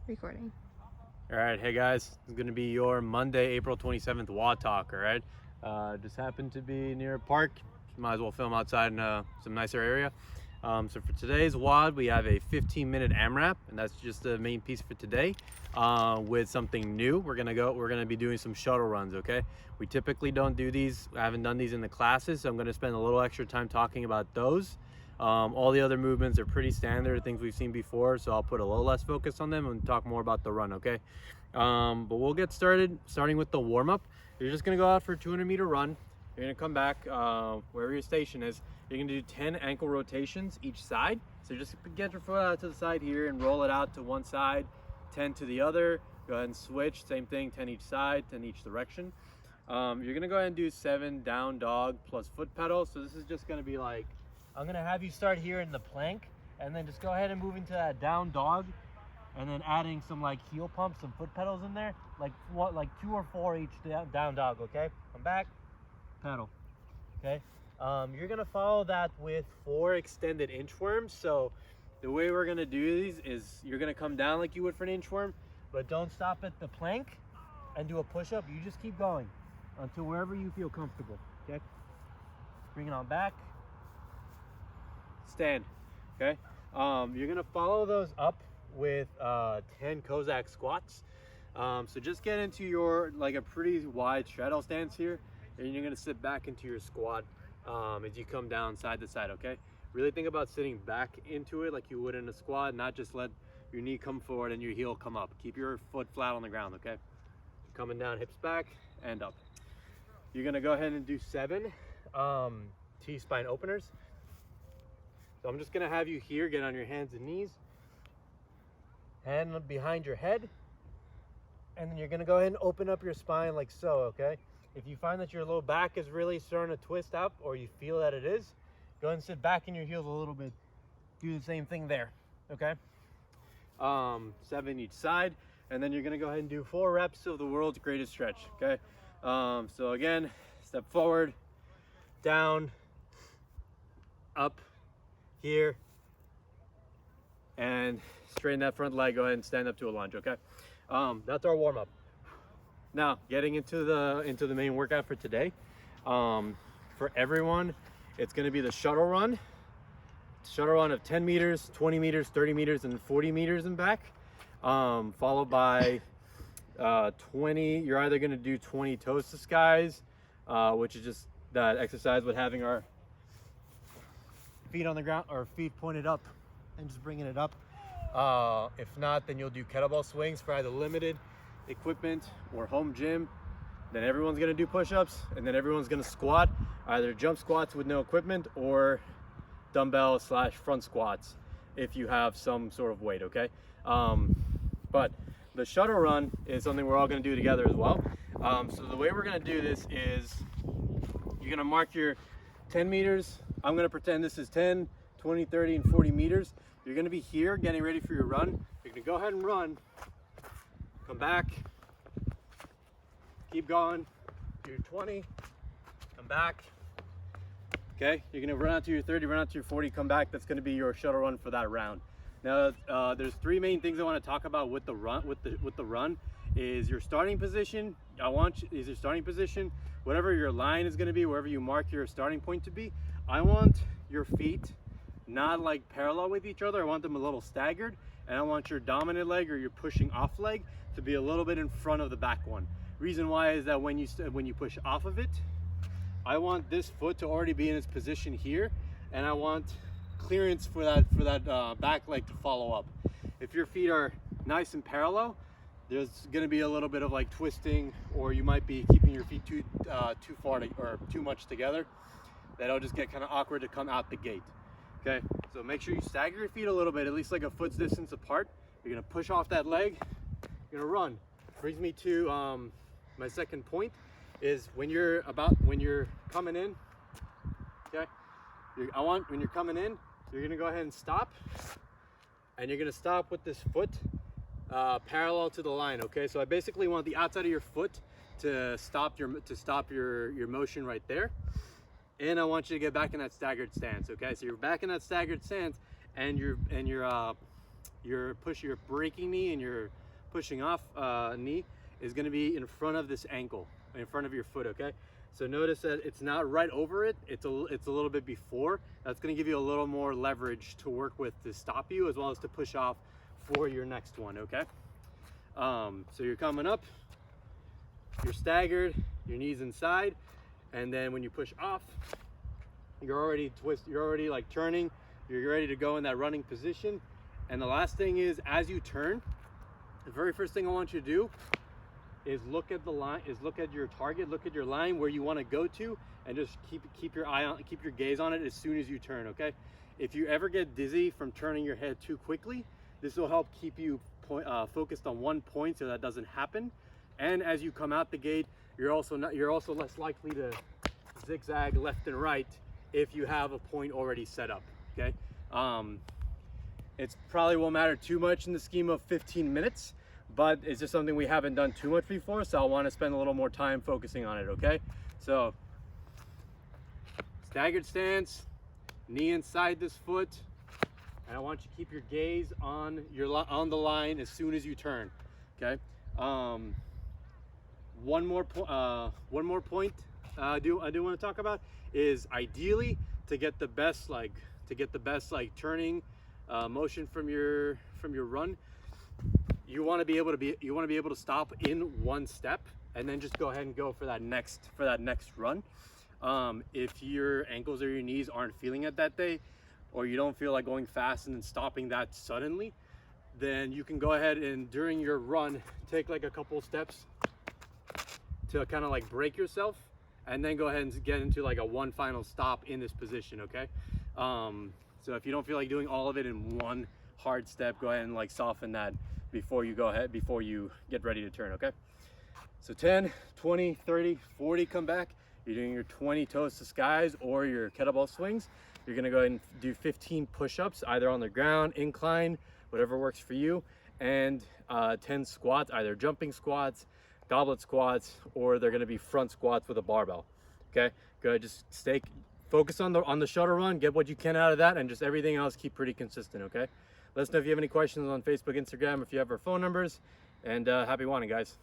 Recording. All right, hey guys, it's gonna be your Monday, April 27th WOD Talk, all right? Just happened to be near a park, might as well film outside in some nicer area. So for today's WOD, we have a 15-minute AMRAP, and that's just the main piece for today. With something new, we're gonna be doing some shuttle runs, okay? We typically don't do these, I haven't done these in the classes, so I'm gonna spend a little extra time talking about those. All the other movements are pretty standard, things we've seen before, so I'll put a little less focus on them and talk more about the run, okay? But we'll get starting with the warm-up. You're just gonna go out for a 200-meter run. You're gonna come back wherever your station is. You're gonna do 10 ankle rotations each side. So just get your foot out to the side here and roll it out to one side, 10 to the other. Go ahead and switch, same thing, 10 each side, 10 each direction. You're gonna go ahead and do 7 down dog plus foot pedal. So this is just gonna be like, I'm gonna have you start here in the plank and then just go ahead and move into that down dog and then adding some like heel pumps, some foot pedals in there, like 2 or 4 each down dog, okay? Come back, pedal, okay? You're gonna follow that with 4 extended inchworms. So the way we're gonna do these is you're gonna come down like you would for an inchworm, but don't stop at the plank and do a push-up. You just keep going until wherever you feel comfortable, okay? Bring it on back. Stand, okay? You're gonna follow those up with 10 Cossack squats. So just get into your like a pretty wide straddle stance here, and you're gonna sit back into your squat as you come down side to side, okay? Really think about sitting back into it like you would in a squat, not just let your knee come forward and your heel come up. Keep your foot flat on the ground, okay? Coming down, hips back and up. You're gonna go ahead and do 7 T-spine openers. So I'm just gonna have you here, get on your hands and knees, hand behind your head, and then you're gonna go ahead and open up your spine like so, okay? If you find that your low back is really starting to twist up, or you feel that it is, go ahead and sit back in your heels a little bit. Do the same thing there, okay? 7 each side, and then you're gonna go ahead and do 4 reps of the world's greatest stretch, okay? So again, step forward, down, up, here, and straighten that front leg. Go ahead and stand up to a lunge, okay? That's our warm-up. Now getting into the main workout for today. For everyone, it's going to be the shuttle run of 10 meters, 20 meters, 30 meters, and 40 meters and back, followed by 20. You're either going to do 20 toes to skies, which is just that exercise with having our feet on the ground or feet pointed up and just bringing it up. If not, then you'll do kettlebell swings for either limited equipment or home gym. Then everyone's gonna do push-ups, and then everyone's gonna squat, either jump squats with no equipment or dumbbell / front squats if you have some sort of weight, okay? But the shuttle run is something we're all gonna do together as well. So the way we're gonna do this is you're gonna mark your 10 meters. I'm gonna pretend this is 10, 20, 30, and 40 meters. You're gonna be here getting ready for your run. You're gonna go ahead and run, come back, keep going, do your 20, come back. Okay, you're gonna run out to your 30, run out to your 40, come back. That's gonna be your shuttle run for that round. Now, there's 3 main things I wanna talk about with the run, is your starting position. Is your starting position, whatever your line is gonna be, wherever you mark your starting point to be, I want your feet not like parallel with each other. I want them a little staggered, and I want your dominant leg or your pushing off leg to be a little bit in front of the back one. Reason why is that when you push off of it, I want this foot to already be in its position here, and I want clearance for that back leg to follow up. If your feet are nice and parallel, there's going to be a little bit of like twisting, or you might be keeping your feet too far or too much together. That'll just get kind of awkward to come out the gate. Okay, so make sure you stagger your feet a little bit, at least like a foot's distance apart. You're gonna push off that leg, you're gonna run. Brings me to my second point, is when you're coming in, okay, when you're coming in, you're gonna go ahead and stop, and you're gonna stop with this foot parallel to the line, okay? So I basically want the outside of your foot to stop your motion right there. And I want you to get back in that staggered stance, okay? So you're back in that staggered stance, and you're your breaking knee and your pushing off knee is going to be in front of this ankle, in front of your foot, okay? So notice that it's not right over it, it's a little bit before. That's going to give you a little more leverage to work with to stop you, as well as to push off for your next one, okay? So you're coming up, you're staggered, your knees inside, and then when you push off, you're already like turning, you're ready to go in that running position. And the last thing is, as you turn, the very first thing I want you to do is look at the line, look at your target, look at your line where you want to go to, and just keep your gaze on it as soon as you turn, okay? If you ever get dizzy from turning your head too quickly, this will help keep you focused on one point so that doesn't happen. And as you come out the gate, you're also less likely to zigzag left and right if you have a point already set up, okay? It probably won't matter too much in the scheme of 15 minutes, but it's just something we haven't done too much before, so I want to spend a little more time focusing on it, okay? So, staggered stance, knee inside this foot, and I want you to keep your gaze on the line as soon as you turn, okay? One more point I do want to talk about is, ideally, to get the best turning motion from your run, you want to be able to stop in one step and then just go ahead and go for that next run. If your ankles or your knees aren't feeling it that day, or you don't feel like going fast and then stopping that suddenly, then you can go ahead and during your run take like a couple steps to kind of like break yourself, and then go ahead and get into like a one final stop in this position, okay? So if you don't feel like doing all of it in one hard step, go ahead and like soften that before you get ready to turn, okay? So 10, 20, 30, 40, come back. You're doing your 20 toes to skies or your kettlebell swings. You're gonna go ahead and do 15 push-ups, either on the ground, incline, whatever works for you, and 10 squats, either jumping squats, goblet squats, or they're gonna be front squats with a barbell, okay? Good, just focus on the shuttle run, get what you can out of that, and just everything else keep pretty consistent, okay? Let us know if you have any questions on Facebook, Instagram, if you have our phone numbers, and happy WODing, guys.